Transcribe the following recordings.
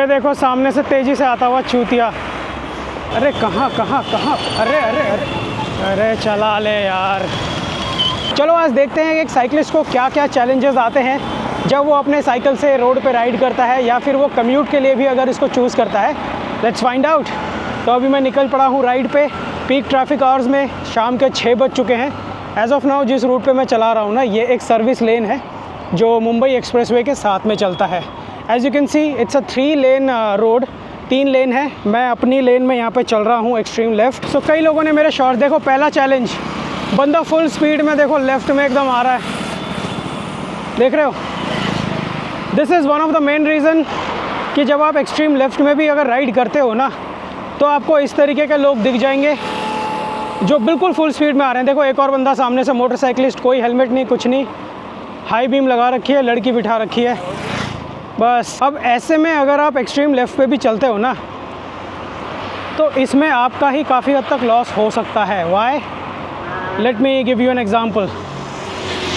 ये देखो सामने से तेज़ी से आता हुआ चूतिया। अरे कहाँ कहाँ कहाँ, अरे अरे अरे अरे चला ले यार। चलो आज देखते हैं कि एक साइकिलिस्ट को क्या क्या चैलेंजेस आते हैं जब वो अपने साइकिल से रोड पे राइड करता है, या फिर वो कम्यूट के लिए भी अगर इसको चूज़ करता है। Let's find out. तो अभी मैं निकल पड़ा हूँ राइड पे पीक ट्रैफिक आवर्स में। शाम के 6 बज चुके हैं। एज़ ऑफ नाउ जिस रूट पे मैं चला रहा हूँ ना, ये एक सर्विस लेन है जो मुंबई एक्सप्रेसवे के साथ में चलता है। As you can see it's a 3 lane road, 3 lane है। मैं अपनी लेन में यहाँ पे चल रहा हूँ एक्सट्रीम लेफ़्ट। सो कई लोगों ने मेरे शॉर्ट देखो, पहला चैलेंज, बंदा फुल स्पीड में देखो लेफ़्ट में एकदम आ रहा है, देख रहे हो। This is one of the main reason कि जब आप एक्सट्रीम लेफ़्ट में भी अगर राइड करते हो ना, तो आपको इस तरीके के लोग दिख जाएंगे जो बिल्कुल फुल स्पीड में आ रहे हैं। देखो एक और बंदा सामने से, मोटरसाइकिलिस्ट, कोई हेलमेट नहीं, कुछ नहीं, हाई बीम लगा रखी है, लड़की बिठा रखी है बस। अब ऐसे में अगर आप एक्सट्रीम लेफ़्ट पे भी चलते हो ना, तो इसमें आपका ही काफ़ी हद तक लॉस हो सकता है। Why? Let me give you an example.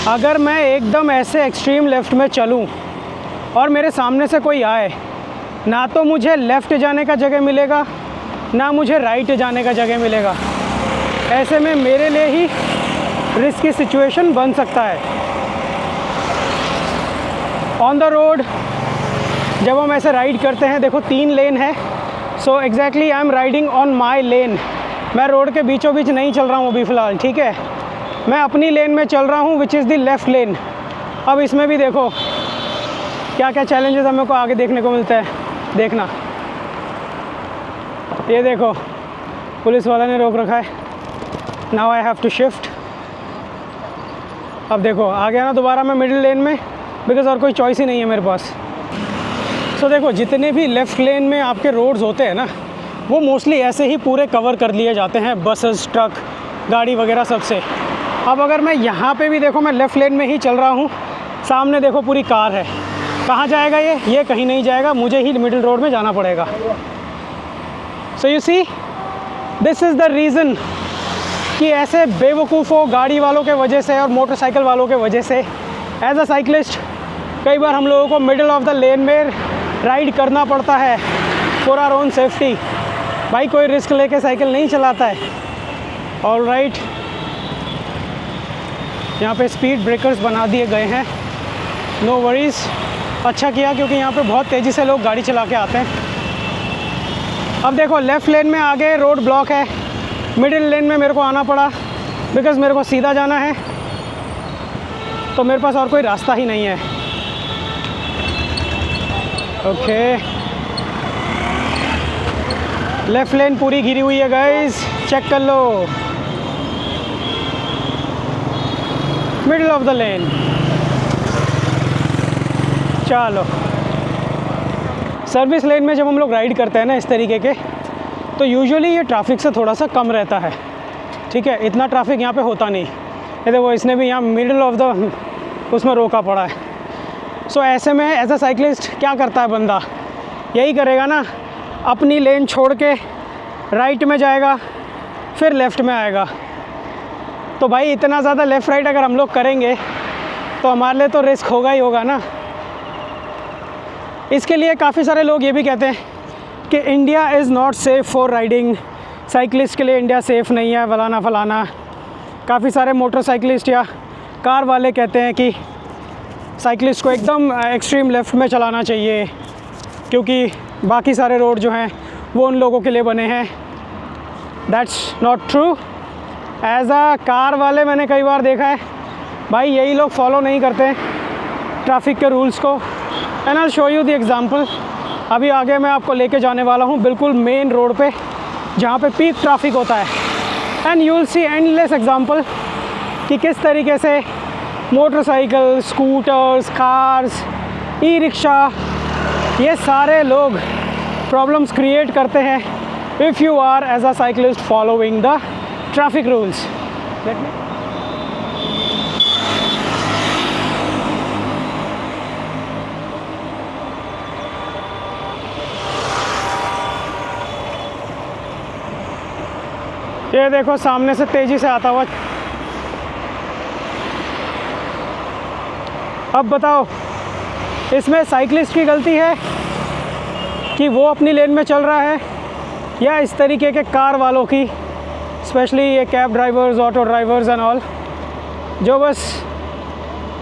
अगर मैं एकदम ऐसे एक्सट्रीम लेफ़्ट में चलूँ और मेरे सामने से कोई आए, ना तो मुझे लेफ़्ट जाने का जगह मिलेगा, ना मुझे राइट जाने का जगह मिलेगा। ऐसे में मेरे लिए ही रिस्क की सिचुएशन बन सकता है। ऑन द रोड जब हम ऐसे राइड करते हैं, देखो 3 लेन है। So exactly I am riding on my lane. मैं रोड के बीचों बीच नहीं चल रहा हूँ अभी फ़िलहाल, ठीक है। मैं अपनी लेन में चल रहा हूँ विच इज़ द लेफ़्ट लेन। अब इसमें भी देखो क्या क्या चैलेंजेस हमें को आगे देखने को मिलता है। देखना, ये देखो पुलिस वाला ने रोक रखा है। Now I have to shift. अब देखो आ गया ना दोबारा मैं मिडिल लेन में, बिकॉज़ और कोई चॉइस ही नहीं है मेरे पास। सो देखो जितने भी लेफ़्ट लेन में आपके रोड्स होते हैं ना, वो मोस्टली ऐसे ही पूरे कवर कर लिए जाते हैं, बसेस, ट्रक, गाड़ी वगैरह सबसे। अब अगर मैं यहाँ पे भी देखो, मैं लेफ़्ट लेन में ही चल रहा हूँ, सामने देखो पूरी कार है, कहाँ जाएगा ये कहीं नहीं जाएगा, मुझे ही मिडिल रोड में जाना पड़ेगा। So you see, this is the reason कि ऐसे बेवकूफ़ों गाड़ी वालों के वजह से और मोटरसाइकिल वालों के वजह से एज अ साइकिलिस्ट कई बार हम लोगों को मिडिल ऑफ द लेन में राइड करना पड़ता है फॉर आवर ओन सेफ्टी। भाई कोई रिस्क लेके साइकिल नहीं चलाता है। ऑल राइट, यहाँ पे स्पीड ब्रेकर्स बना दिए गए हैं, नो वरीज़। अच्छा किया, क्योंकि यहाँ पे बहुत तेज़ी से लोग गाड़ी चला के आते हैं। अब देखो लेफ़्ट लेन में आगे रोड ब्लॉक है, मिडिल लेन में मेरे को आना पड़ा बिकॉज़ मेरे को सीधा जाना है, तो मेरे पास और कोई रास्ता ही नहीं है। ओके, लेफ़्ट लेन पूरी घिरी हुई है गाइस, चेक कर लो। मिडिल ऑफ द लेन, चलो। सर्विस लेन में जब हम लोग राइड करते हैं ना इस तरीके के, तो यूजुअली ये ट्रैफिक से थोड़ा सा कम रहता है, ठीक है। इतना ट्रैफिक यहाँ पे होता नहीं। ये देखो इसने भी यहाँ मिडिल ऑफ द उसमें रोका पड़ा है। सो ऐसे में एज अ साइकिलिस्ट क्या करता है बंदा, यही करेगा ना, अपनी लेन छोड़ के राइट में जाएगा, फिर लेफ़्ट में आएगा। तो भाई इतना ज़्यादा लेफ़्ट राइट अगर हम लोग करेंगे तो हमारे लिए तो रिस्क होगा ही होगा ना। इसके लिए काफ़ी सारे लोग ये भी कहते हैं कि India is not safe for riding, cyclist के लिए इंडिया सेफ़ नहीं है, फलाना फलाना। काफ़ी सारे मोटरसाइकिलिस्ट या कार वाले कहते हैं कि साइकिलिस्ट को एकदम एक्सट्रीम लेफ़्ट में चलाना चाहिए, क्योंकि बाकी सारे रोड जो हैं वो उन लोगों के लिए बने हैं। That's not true. As a car वाले मैंने कई बार देखा है भाई, यही लोग फॉलो नहीं करते ट्रैफिक के रूल्स को। And I show you the example. अभी आगे मैं आपको लेके जाने वाला हूँ बिल्कुल मेन रोड पे, जहाँ पे पीक ट्रैफिक होता है। And you will see endless example कि किस तरीके से motorcycle, scooters, cars, e rickshaw, ये सारे लोग प्रॉब्लम्स क्रिएट करते हैं if you are as a cyclist following the traffic rules. ये देखो सामने से तेज़ी से आता हुआ। अब बताओ इसमें साइकिलिस्ट की गलती है कि वो अपनी लेन में चल रहा है या इस तरीके के कार वालों की, स्पेशली ये cab drivers, auto drivers and all, जो बस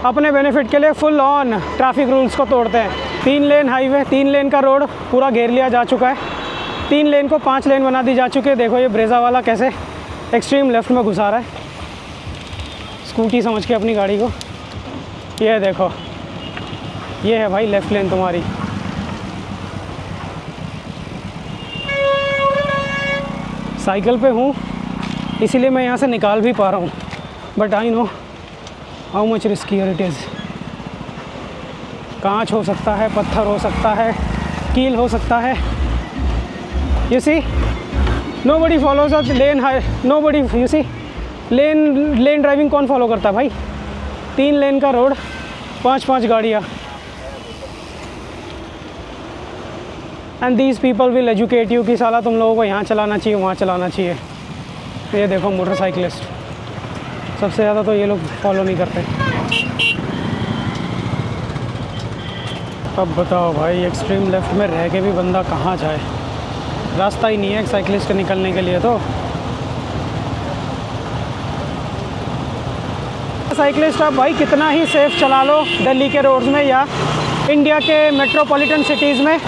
अपने बेनिफिट के लिए फुल ऑन ट्रैफिक रूल्स को तोड़ते हैं। 3 लेन हाईवे, 3 लेन का रोड पूरा घेर लिया जा चुका है। 3 लेन को 5 लेन बना दी जा चुकी है। देखो ये ब्रेज़ा वाला कैसे एक्सट्रीम लेफ़्ट में घुसा रहा है, स्कूटी समझ के अपनी गाड़ी को। ये देखो, ये है भाई लेफ़्ट लेन तुम्हारी। साइकिल पे हूँ इसीलिए मैं यहाँ से निकाल भी पा रहा हूँ, but I know how much riskier it is. कांच हो सकता है, पत्थर हो सकता है, कील हो सकता है। You see nobody follows a lane, nobody, you see lane driving कौन फॉलो करता है भाई? 3 लेन का रोड, 5-5 गाड़ियाँ। And these people will educate you कि साला तुम लोगों को यहाँ चलाना चाहिए, वहाँ चलाना चाहिए। ये देखो मोटरसाइकिलिस्ट, सबसे ज़्यादा तो ये लोग फॉलो नहीं करते। अब बताओ भाई, एक्सट्रीम लेफ़्ट में रह के भी बंदा कहाँ जाए? रास्ता ही नहीं है एक साइकिलिस्ट के निकलने के लिए। तो साइकिलिस्ट आप भाई कितना ही सेफ़ चला लो दिल्ली के रोड्स में या इंडिया के मेट्रोपॉलिटन सिटीज़ में,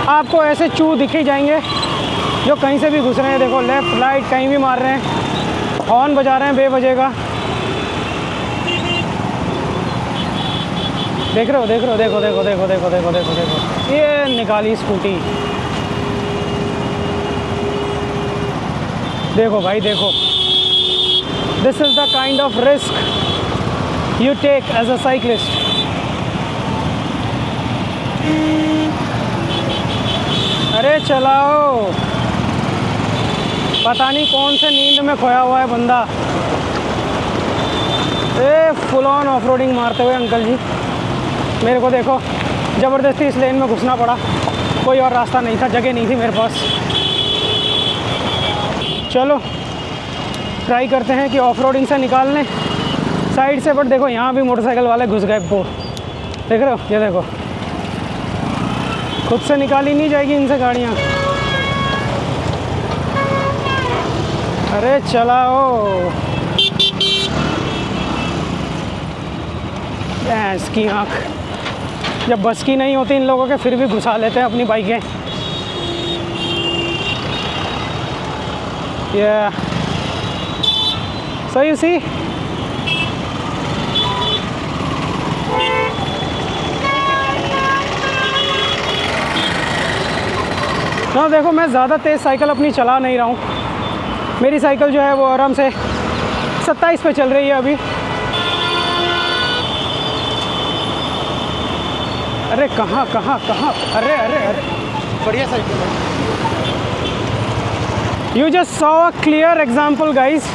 आपको ऐसे चूह दिख ही जाएंगे जो कहीं से भी घुस रहे हैं। देखो लेफ़्ट राइट कहीं भी मार रहे हैं, हॉर्न बजा रहे हैं बेवजह का। देख रहे हो, देख रहे हो, देखो देखो देखो देखो देखो देखो देखो, ये निकाली स्कूटी। देखो भाई देखो, this is the kind of risk you take as a cyclist. अरे चलाओ, पता नहीं कौन से नींद में खोया हुआ है बंदा। A full on off roading मारते हुए अंकल जी। मेरे को देखो ज़बरदस्ती इस लेन में घुसना पड़ा, कोई और रास्ता नहीं था, जगह नहीं थी मेरे पास। चलो ट्राई करते हैं कि ऑफ रोडिंग से निकाल लें साइड से। बट देखो यहाँ भी मोटरसाइकिल वाले घुस गए। वो देख रहे हो, ये देखो, खुद से निकाली नहीं जाएगी इनसे गाड़ियाँ। अरे चलाओ, इसकी आँख, जब बस की नहीं होती इन लोगों के फिर भी घुसा लेते हैं अपनी बाइकें। So you see, ना देखो मैं ज़्यादा तेज़ साइकिल अपनी चला नहीं रहा हूँ। मेरी साइकिल जो है वो आराम से 27 पे चल रही है अभी। अरे कहाँ कहाँ कहाँ, अरे अरे अरे, बढ़िया साइकिल है। You just saw a clear example guys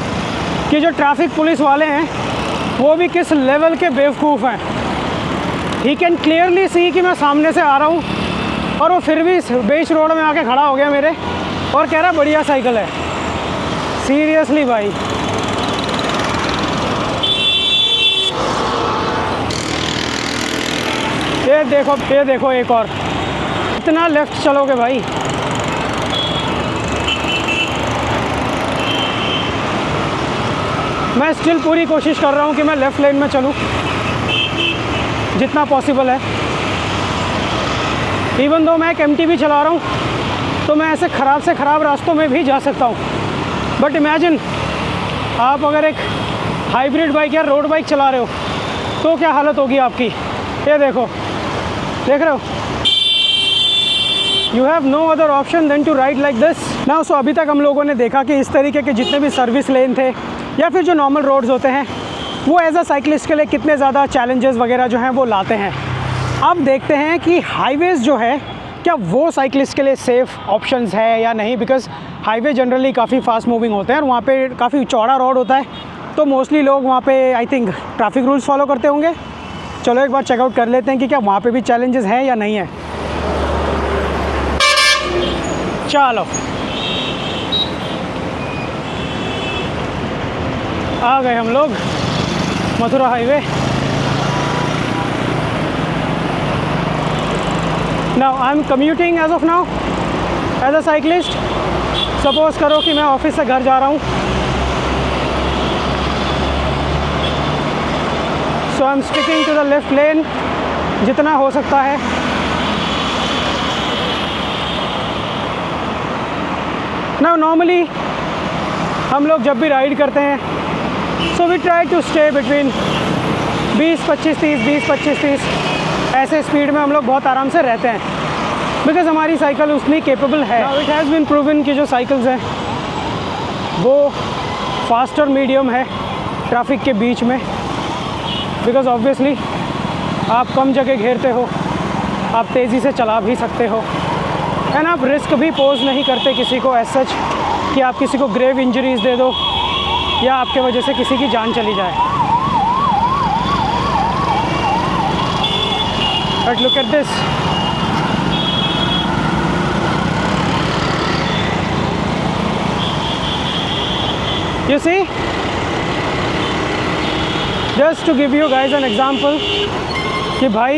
कि जो ट्रैफिक पुलिस वाले हैं वो भी किस लेवल के बेवकूफ़ हैं। ही कैन क्लियरली सी कि मैं सामने से आ रहा हूँ और वो फिर भी बीच रोड में आके खड़ा हो गया मेरे और कह रहा बढ़िया साइकिल है। सीरियसली भाई, ये देखो एक और, इतना लेफ़्ट चलोगे भाई? मैं स्टिल पूरी कोशिश कर रहा हूँ कि मैं लेफ़्ट लेन में चलूँ जितना पॉसिबल है। इवन दो मैं एक MTV चला रहा हूँ तो मैं ऐसे ख़राब से ख़राब रास्तों में भी जा सकता हूँ। बट इमेजिन आप अगर एक हाइब्रिड बाइक या रोड बाइक चला रहे हो तो क्या हालत होगी आपकी। ये देखो, देख रहे हो, you have no other option then to ride like this now. So अभी तक हम लोगों ने देखा कि इस तरीके के जितने भी सर्विस लेन थे या फिर जो नॉर्मल रोड्स होते हैं वो एज अ साइकिलिस्ट के लिए कितने ज़्यादा चैलेंजेस वगैरह जो हैं वो लाते हैं। अब देखते हैं कि हाईवेज़ जो है क्या वो साइकिलिस्ट के लिए सेफ़ ऑप्शंस है या नहीं, बिकॉज़ हाईवे जनरली काफ़ी फास्ट मूविंग होते हैं और वहाँ पे काफ़ी चौड़ा रोड होता है, तो मोस्टली लोग वहाँ पे I think traffic rules follow करते होंगे। चलो एक बार चेकआउट कर लेते हैं कि क्या वहाँ पे भी चैलेंजेस हैं या नहीं है। चलो आ गए हम लोग Mathura highway. Now I am commuting as of now as a cyclist. Suppose करो कि मैं ऑफिस से घर जा रहा हूँ, so I am sticking to the left lane जितना हो सकता है। नाउ नॉर्मली हम लोग जब भी राइड करते हैं, so we try to stay between 20-25-30 ऐसे स्पीड में हम लोग बहुत आराम से रहते हैं, बिकॉज हमारी साइकिल उतनी केपेबल है। इट हैज़ बीन प्रूवन कि जो साइकिल्स हैं वो फास्ट और मीडियम है ट्रैफिक के बीच में, बिकॉज ऑब्वियसली आप कम जगह घेरते हो, आप तेज़ी से चला भी सकते हो, एंड आप रिस्क भी पोज नहीं करते किसी को एज सच कि आप किसी को ग्रेव इंजरीज दे दो या आपके वजह से किसी की जान चली जाए। But look at this, you see, just to give you guys an example कि भाई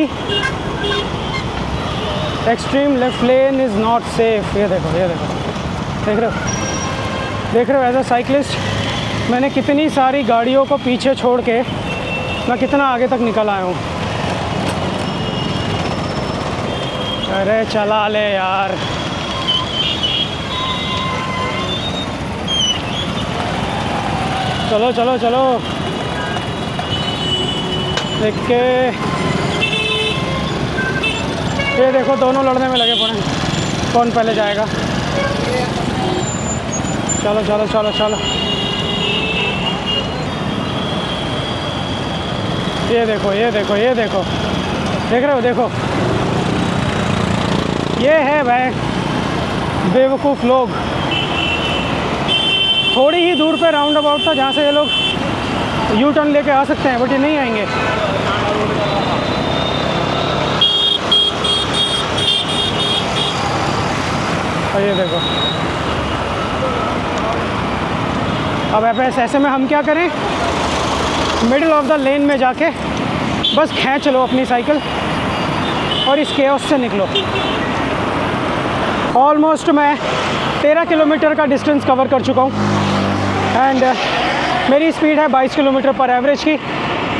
extreme left lane is not safe. ये देखो, ये देखो, देख रहे हो एज अ साइकिलिस्ट मैंने कितनी सारी गाड़ियों को पीछे छोड़ के मैं कितना आगे तक निकल आया हूँ। अरे चला ले यार, चलो चलो चलो, देख के ये देखो दोनों लड़ने में लगे पड़े हैं, कौन पहले जाएगा। चलो चलो चलो चलो, ये देखो ये देखो ये देखो, देख रहे हो, देखो ये है भाई बेवकूफ़ लोग। थोड़ी ही दूर पे राउंड अबाउट था जहाँ से ये लोग यू टर्न लेके आ सकते हैं, बट ये नहीं आएंगे। और ये देखो, अब ऐसे में हम क्या करें, मिडिल ऑफ द लेन में जाके बस खींच लो अपनी साइकिल और इस केओस से निकलो। ऑलमोस्ट मैं 13 किलोमीटर का डिस्टेंस कवर कर चुका हूँ एंड मेरी स्पीड है 22 किलोमीटर पर एवरेज की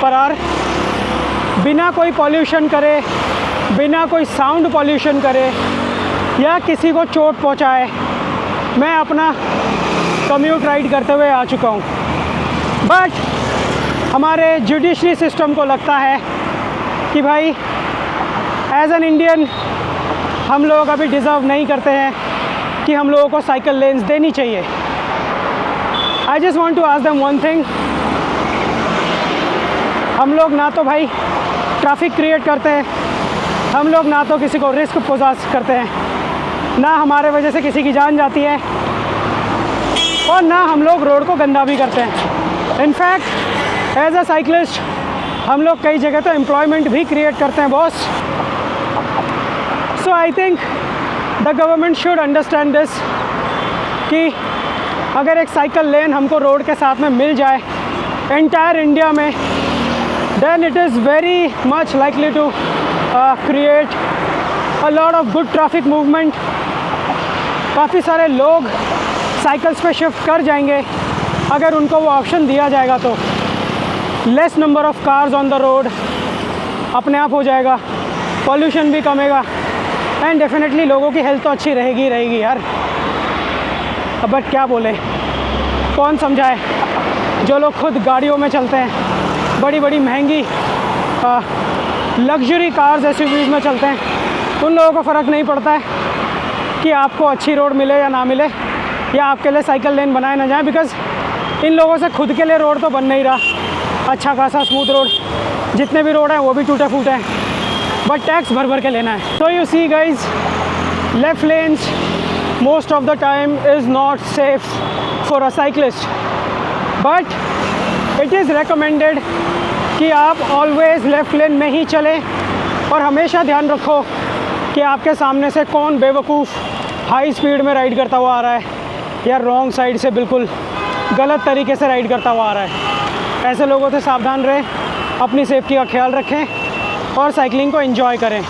पर आवर। बिना कोई पॉल्यूशन करे, बिना कोई साउंड पॉल्यूशन करे या किसी को चोट पहुँचाए, मैं अपना कम्यूट राइड करते हुए आ चुका हूँ। बट हमारे जुडिशरी सिस्टम को लगता है कि भाई एज एन इंडियन हम लोग अभी डिज़र्व नहीं करते हैं कि हम लोगों को साइकिल लेन्स देनी चाहिए। I just want to ask them one thing, हम लोग ना तो भाई ट्रैफिक क्रिएट करते हैं, हम लोग ना तो किसी को रिस्क पोजेस करते हैं, ना हमारे वजह से किसी की जान जाती है, और ना हम लोग रोड को गंदा भी करते हैं। इनफैक्ट एज अ साइकिलिस्ट हम लोग कई जगह तो एम्प्लॉयमेंट भी क्रिएट करते हैं boss. So I think the government should understand this कि अगर एक साइकिल लेन हमको रोड के साथ में मिल जाए एंटायर इंडिया में, then it is very much likely to create a lot of good traffic movement. काफ़ी सारे लोग साइकिल्स पे शिफ्ट कर जाएंगे अगर उनको वो ऑप्शन दिया जाएगा तो। Less number of cars on the road अपने आप हो जाएगा, पॉल्यूशन भी कमेगा एंड डेफिनेटली लोगों की हेल्थ तो अच्छी रहेगी यार। अब बट क्या बोले, कौन समझाए, जो लोग खुद गाड़ियों में चलते हैं, बड़ी बड़ी महंगी लग्जरी कार्स एसयूवीज़ में चलते हैं, उन लोगों को फ़र्क नहीं पड़ता है कि आपको अच्छी रोड मिले या ना मिले, या आपके लिए साइकिल लेन बनाए ना जाए, बिकॉज़ इन लोगों से खुद के लिए रोड तो बन नहीं रहा अच्छा खासा स्मूथ रोड। जितने भी रोड हैं वो भी टूटे फूटे हैं, बट टैक्स भर के लेना है। सो you see guys, left lens most of the time is not safe for a cyclist, but it is recommended कि आप always left lane में ही चलें, और हमेशा ध्यान रखो कि आपके सामने से कौन बेवकूफ़ हाई स्पीड में राइड करता हुआ आ रहा है या रॉन्ग साइड से बिल्कुल गलत तरीके से राइड करता हुआ आ रहा है। ऐसे लोगों से सावधान रहें, अपनी सेफ्टी का ख्याल रखें और साइकिलिंग को एंजॉय करें।